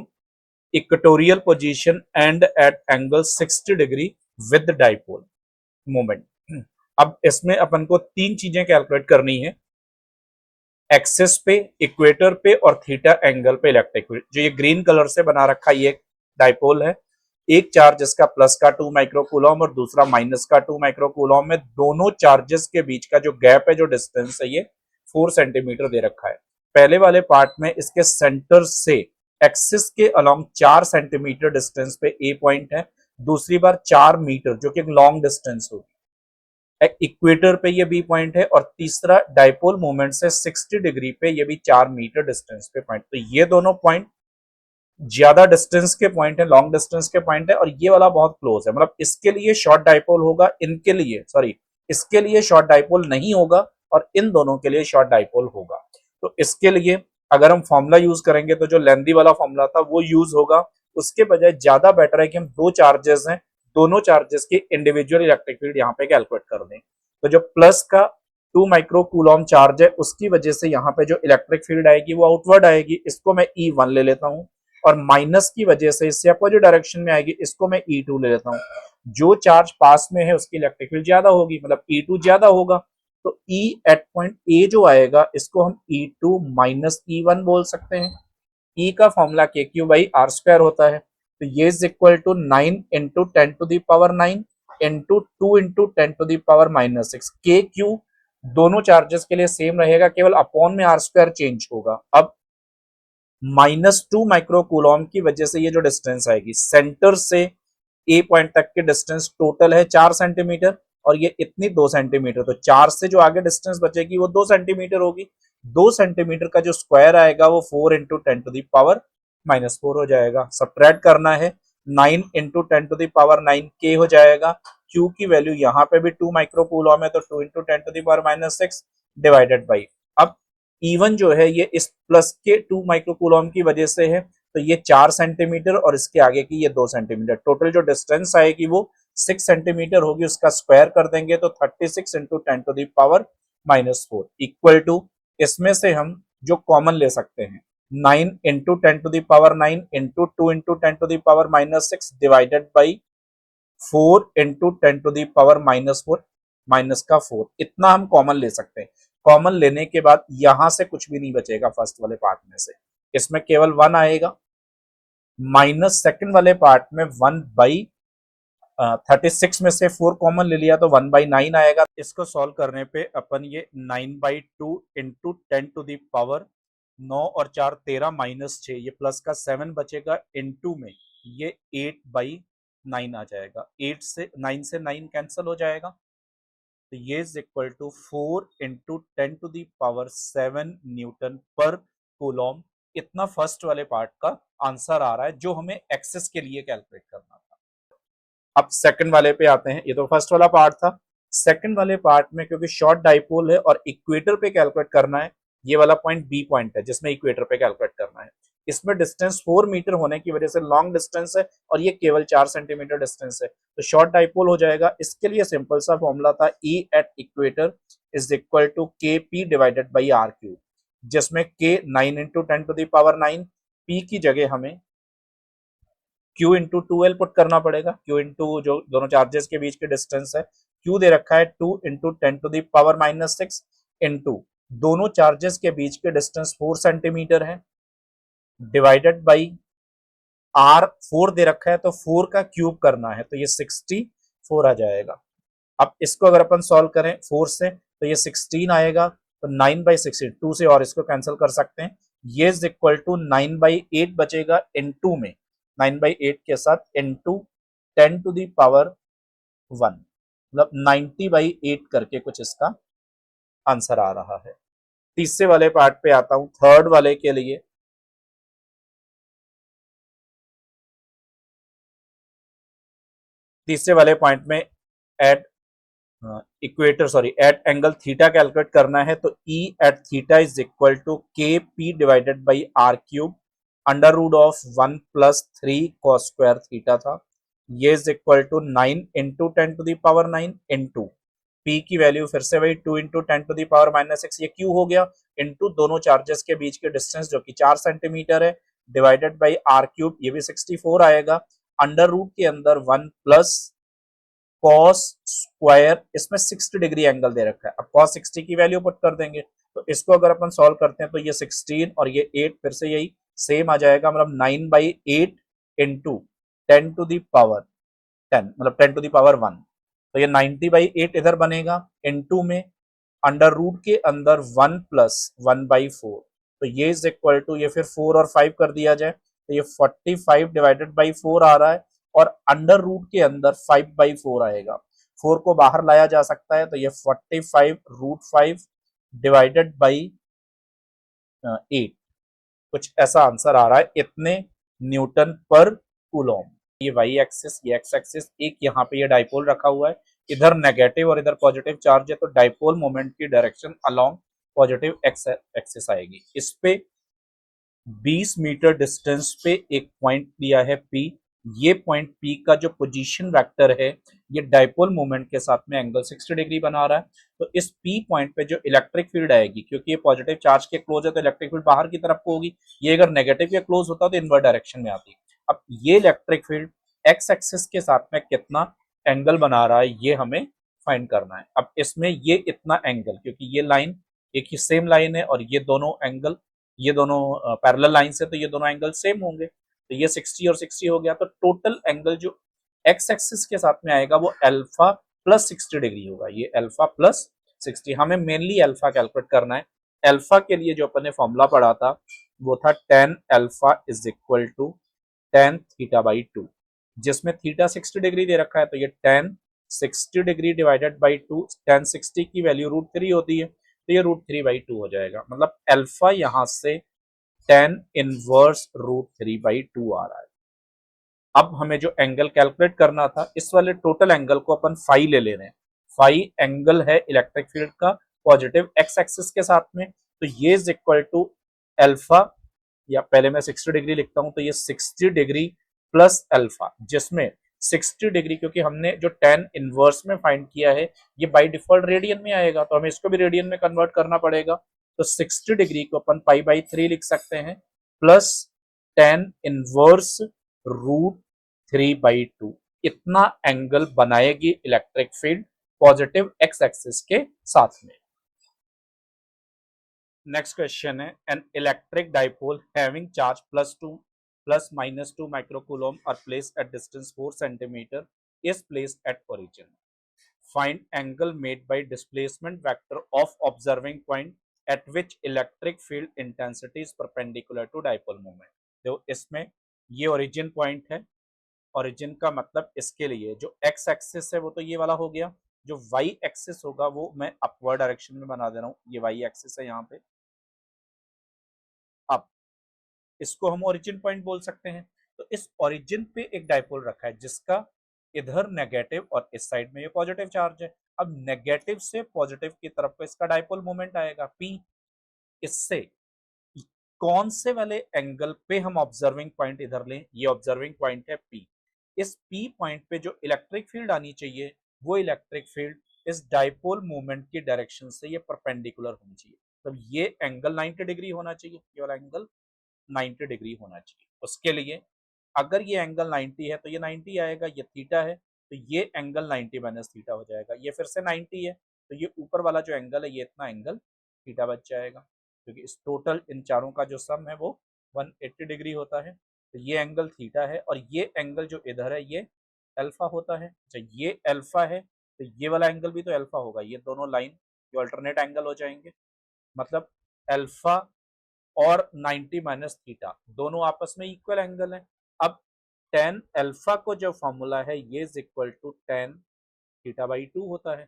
Speaker 1: equatorial position and at angle 60 degree with dipole moment। अब इसमें अपन को तीन चीजें कैलकुलेट करनी है, एक्सिस पे, इक्वेटर पे और थीटा एंगल पे इलेक्ट्रिक फील्ड। जो ये ग्रीन कलर से बना रखा ये डाइपोल है, एक चार्ज इसका प्लस का 2 माइक्रोकूलम और दूसरा माइनस का 2 माइक्रोकूलम है। दोनों चार्जेस के बीच का जो गैप है, जो डिस्टेंस है, ये 4 सेंटीमीटर दे रखा है। पहले वाले पार्ट में इसके सेंटर से एक्सिस के अलोंग 4 सेंटीमीटर डिस्टेंस पे ए पॉइंट है, दूसरी बार 4 मीटर जो कि एक लॉन्ग डिस्टेंस होगी, इक्वेटर पे ये बी पॉइंट है, और तीसरा डाइपोल मोमेंट से 60 डिग्री पे ये भी 4 मीटर डिस्टेंस पे पॉइंट। तो ये दोनों पॉइंट ज्यादा डिस्टेंस के पॉइंट है, लॉन्ग डिस्टेंस के पॉइंट है, और ये वाला बहुत क्लोज है, मतलब इसके लिए शॉर्ट डाइपोल होगा, इनके लिए सॉरी इसके लिए शॉर्ट डाइपोल नहीं होगा और इन दोनों के लिए शॉर्ट डाइपोल होगा। तो इसके लिए अगर हम फॉर्मूला यूज करेंगे तो जो लेंदी वाला फॉर्मूला था वो यूज होगा, उसके बजाय ज्यादा बेटर है कि हम दो चार्जेस हैं, दोनों चार्जेस की इंडिविजुअल इलेक्ट्रिक फील्ड यहाँ पे कैलकुलेट कर दें। तो जो प्लस का 2 माइक्रो कूलॉम चार्ज है उसकी वजह से यहाँ पे जो इलेक्ट्रिक फील्ड आएगी वो आउटवर्ड आएगी, इसको मैं E1 ले लेता हूँ, और माइनस की वजह से इससे अपोजिट डायरेक्शन में आएगी, इसको मैं E2 ले लेता हूँ। जो चार्ज पास में है उसकी इलेक्ट्रिक फील्ड ज्यादा होगी, मतलब E2 ज्यादा होगा, तो E एट पॉइंट ए जो आएगा इसको हम E2 माइनस E1 बोल सकते हैं। E का फॉर्मूला KQ/R² होता है, तो ये is equal to 9 into 10⁹ into 2 into 10⁻⁻6। KQ दोनों चार्जेस के लिए सेम रहेगा, केवल अपॉन में R² चेंज होगा। अब -2 माइक्रो कूलॉम की वजह से ये जो डिस्टेंस आएगी सेंटर से ए पॉइंट तक के डिस्टेंस टोटल है 4 सेंटीमीटर, और ये इतनी 2 सेंटीमीटर, तो 4 से जो आगे डिस्टेंस बचेगी वो 2 सेंटीमीटर होगी। 2 सेंटीमीटर का जो स्क्वायर आएगा वो 4 इंटू 10⁻⁻4 हो जाएगा। सब्ट्रैक्ट करना है, 9 इंटू 10⁻9 K हो जाएगा। Q की वैल्यू यहाँ पे भी 2 माइक्रो कूलॉम है, तो 2 इंटू 10⁻⁻6 डिवाइडेड बाई, अब E1 जो है ये इस प्लस के 2 माइक्रो कूलॉम की वजह से है, तो ये 4 सेंटीमीटर और इसके आगे की ये 2 सेंटीमीटर, टोटल जो डिस्टेंस आएगी वो 6 सेंटीमीटर होगी। उसका स्क्वायर कर देंगे तो 36 इंटू 10⁻⁻4 इक्वल टू, इसमें से हम जो कॉमन ले सकते हैं 9 into 10⁻9 into 2 into 10⁻6 divided by 4 into 10⁻4 minus का 4, इतना हम कॉमन ले सकते हैं। कॉमन लेने के बाद यहां से कुछ भी नहीं बचेगा फर्स्ट वाले पार्ट में से, इसमें केवल 1 आएगा, माइनस सेकंड वाले पार्ट में 1/36 में से 4 कॉमन ले लिया तो 1/9 आएगा। इसको सॉल्व करने पे अपन ये 9/2 इंटू 10⁻9 और 4 13 माइनस 6, ये प्लस का 7 बचेगा, इनटू में ये 8/9 आ जाएगा। 8 से 9 से 9 कैंसिल हो जाएगा, तो ये is equal to 4 into 10⁻7 newton per coulomb. इतना फर्स्ट वाले पार्ट का आंसर आ रहा है जो हमें एक्सेस के लिए कैलकुलेट करना था। अब सेकंड वाले पे आते हैं, ये तो फर्स्ट वाला पार्ट था। सेकंड वाले पार्ट में क्योंकि शॉर्ट डाइपोल है और इक्वेटर पे कैलकुलेट करना है, ये वाला पॉइंट बी पॉइंट है जिसमें इक्वेटर पे कैलकुलेट करना है। इसमें डिस्टेंस 4 मीटर होने की वजह से लॉन्ग डिस्टेंस है और ये केवल 4 सेंटीमीटर डिस्टेंस है, तो शॉर्ट डाइपोल हो जाएगा। इसके लिए सिंपल सा फॉर्मूला था E at equator is equal to KP divided by R cube, जिसमें K 9 इंटू 10⁻9, P की जगह हमें Q इंटू 2L पुट करना पड़ेगा। Q इंटू जो दोनों चार्जेस के बीच के डिस्टेंस है, Q दे रखा है 2 इंटू 10⁻6 इंटू दोनों चार्जेस के बीच के डिस्टेंस 4 सेंटीमीटर है, डिवाइडेड बाई R 4 दे रखा है तो 4 का क्यूब करना है, तो ये 64 आ जाएगा। अब इसको अगर अपन सॉल्व करें 4 से तो ये 16 आएगा, तो 9/16 2 से और इसको कैंसिल कर सकते हैं, ये इज इक्वल टू 9/8 बचेगा, इनटू में 9/8 के साथ इनटू 10⁻1, मतलब 90/8 करके कुछ इसका आंसर आ रहा है। तीसरे वाले पार्ट पे आता हूं, थर्ड वाले के लिए। तीसरे वाले पॉइंट में at at angle theta calculate करना है, तो E at theta is equal to KP divided by R cube under root of 1 plus 3 cos square theta था, ये is equal to 9 into 10⁻9 into P की वैल्यू फिर से वही 2 इंटू 10⁻6, ये Q हो गया, इंटू दोनों चार्जेस के बीच के डिस्टेंस जो कि 4 सेंटीमीटर है, डिवाइडेड बाई R क्यूब, ये भी 64 आएगा, अंडर रूट के अंदर 1 प्लस cos स्क्वायर, इसमें 60 डिग्री एंगल दे रखा है, अब cos 60 की वैल्यू पुट कर देंगे, तो इसको अगर अपन सॉल्व करते हैं तो ये 16 और ये 8 फिर से यही सेम आ जाएगा, मतलब 9/8 इंटू 10⁻10 मतलब 10⁻1, तो ये 90/8 इधर बनेगा, इनटू में अंडर रूट के अंदर 1 प्लस 1/4, तो ये इज इक्वल टू, ये फिर 4 और 5 कर दिया जाए तो ये 45 डिवाइडेड बाई 4 आ रहा है, और अंडर रूट के अंदर 5/4 आएगा। 4 को बाहर लाया जा सकता है, तो ये 45√5 डिवाइडेड बाई 8, कुछ ऐसा आंसर आ रहा है, इतने न्यूटन पर कूलॉम। ये वाई एक्सिस, ये एक्स एक्सिस, एक यहाँ पे ये डाइपोल रखा हुआ है, इधर नेगेटिव और इधर पॉजिटिव चार्ज है, तो डाइपोल मोमेंट की direction along positive X axis आएगी। इस पे 20 मीटर डिस्टेंस पे एक पॉइंट दिया है P। ये पॉइंट P का जो पोजीशन वेक्टर है ये डाइपोल मोमेंट के साथ में एंगल 60 डिग्री बना रहा है। तो इस P पॉइंट पे जो इलेक्ट्रिक फील्ड आएगी, क्योंकि ये पॉजिटिव चार्ज के क्लोज है तो इलेक्ट्रिक फील्ड बाहर की तरफ को होगी, ये अगर नेगेटिव के क्लोज होता तो इनवर्ट डायरेक्शन में आती। अब ये इलेक्ट्रिक फील्ड एक्स एक्सिस के साथ में कितना एंगल बना रहा है ये हमें फाइंड करना है। अब इसमें ये इतना एंगल, क्योंकि ये लाइन एक ही सेम लाइन है और ये दोनों एंगल, ये दोनों पैरेलल लाइन से, तो ये दोनों एंगल सेम होंगे, तो ये 60 और 60 हो गया। तो टोटल एंगल जो एक्स एक्सिस के साथ में आएगा वो अल्फा प्लस 60 डिग्री होगा। ये अल्फा प्लस 60, हमें मेनली अल्फा कैलकुलेट करना है। अल्फा के लिए जो अपन ने फॉर्मूला पढ़ा था वो था tan alpha is equal to tan theta by 2, जिसमें थीटा 60 डिग्री दे रखा है, तो ये tan 60 degree divided by 2, tan 60 की वैल्यू √3 होती है, तो ये √3/2 हो जाएगा। मतलब अल्फा यहां से tan इनवर्स √3/2 आ रहा है। अब हमें जो एंगल कैलकुलेट करना था, इस वाले टोटल एंगल को अपन फाई ले रहे हैं। फाई एंगल है इलेक्ट्रिक फील्ड का पॉजिटिव एक्स एक्सिस के साथ में, तो ये इज इक्वल टू अल्फा, या पहले मैं 60 डिग्री लिखता हूं, तो ये 60 डिग्री प्लस अल्फा, जिसमें 60 डिग्री क्योंकि हमने जो tan इनवर्स में फाइंड किया है ये बाय डिफॉल्ट रेडियन में आएगा, तो हमें इसको भी रेडियन में कन्वर्ट करना पड़ेगा। तो 60 डिग्री को अपन π/3 लिख सकते हैं, प्लस tan इनवर्स √3/2, इतना एंगल बनाएगी electric field positive X axis के साथ में। नेक्स्ट क्वेश्चन है, an electric dipole having charge +2 microcoulomb are placed at distance 4 centimetre is placed at origin. Find angle made by displacement vector of observing point at which electric field intensity is perpendicular to dipole moment. तो इसमें ये origin point है, origin का मतलब इसके लिए जो x axis है वो तो ये वाला हो गया, जो वाई एक्सिस होगा वो मैं अपवर्ड डायरेक्शन में बना दे रहा हूँ, ये वाई एक्सिस है यहाँ पे। अब इसको हम ओरिजिन पॉइंट बोल सकते हैं। तो इस ओरिजिन पे एक डाइपोल रखा है जिसका इधर नेगेटिव और इस साइड में ये पॉजिटिव चार्ज है। अब नेगेटिव से पॉजिटिव की तरफ को इसका डाइपोल मोमेंट आएगा P। इससे कौन से वाले एंगल पे हम ऑब्जर्विंग पॉइंट इधर लें, ये ऑब्जर्विंग पॉइंट है P। इस P पॉइंट पे जो इलेक्ट्रिक फील्ड आनी चाहिए वो इलेक्ट्रिक फील्ड इस डाइपोल मोमेंट की डायरेक्शन से ये परपेंडिकुलर होनी चाहिए। तो ये एंगल 90 डिग्री होना चाहिए, ये वाला एंगल 90 डिग्री होना चाहिए। उसके लिए अगर ये एंगल 90 है तो ये 90 आएगा, ये थीटा है तो ये एंगल 90 माइनस थीटा हो जाएगा, ये फिर से 90 है तो ये ऊपर वाला जो एंगल है ये इतना एंगल थीटा बच जाएगा, क्योंकि इस टोटल इन चारों का जो सम है वो 180 डिग्री होता है। तो ये एंगल थीटा है और ये एंगल जो इधर है ये अल्फा होता है। अच्छा ये अल्फा है तो ये वाला एंगल भी तो अल्फा होगा, ये दोनों लाइन ये अल्टरनेट एंगल हो जाएंगे, मतलब अल्फा और 90 माइनस थीटा दोनों आपस में इक्वल एंगल है। अब tan अल्फा को जो फॉर्मूला है ये इज इक्वल टू tan θ/2 होता है।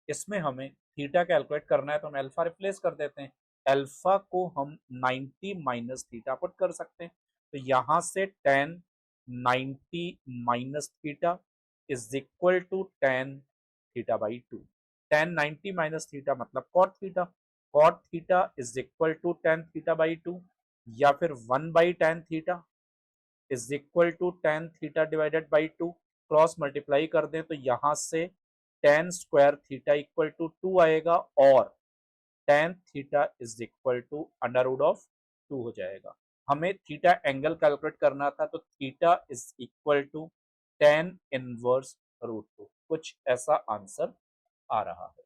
Speaker 1: इसमें हमें थीटा कैलकुलेट करना है तो हम अल्फा रिप्लेस कर देते हैं, अल्फा को हम 90 माइनस थीटा पुट कर सकते हैं, तो यहां से tan 90 minus theta is equal to tan θ/2। tan 90 minus theta मतलब cot theta, cot theta is equal to tan θ/2, या फिर 1/tan theta is equal to tan theta divided by 2, cross multiply कर दें तो यहां से tan square theta equal to 2 आएगा और tan theta is equal to √2 हो जाएगा। हमें थीटा एंगल कैलकुलेट करना था तो theta is equal to tan inverse √2, कुछ ऐसा आंसर आ रहा है।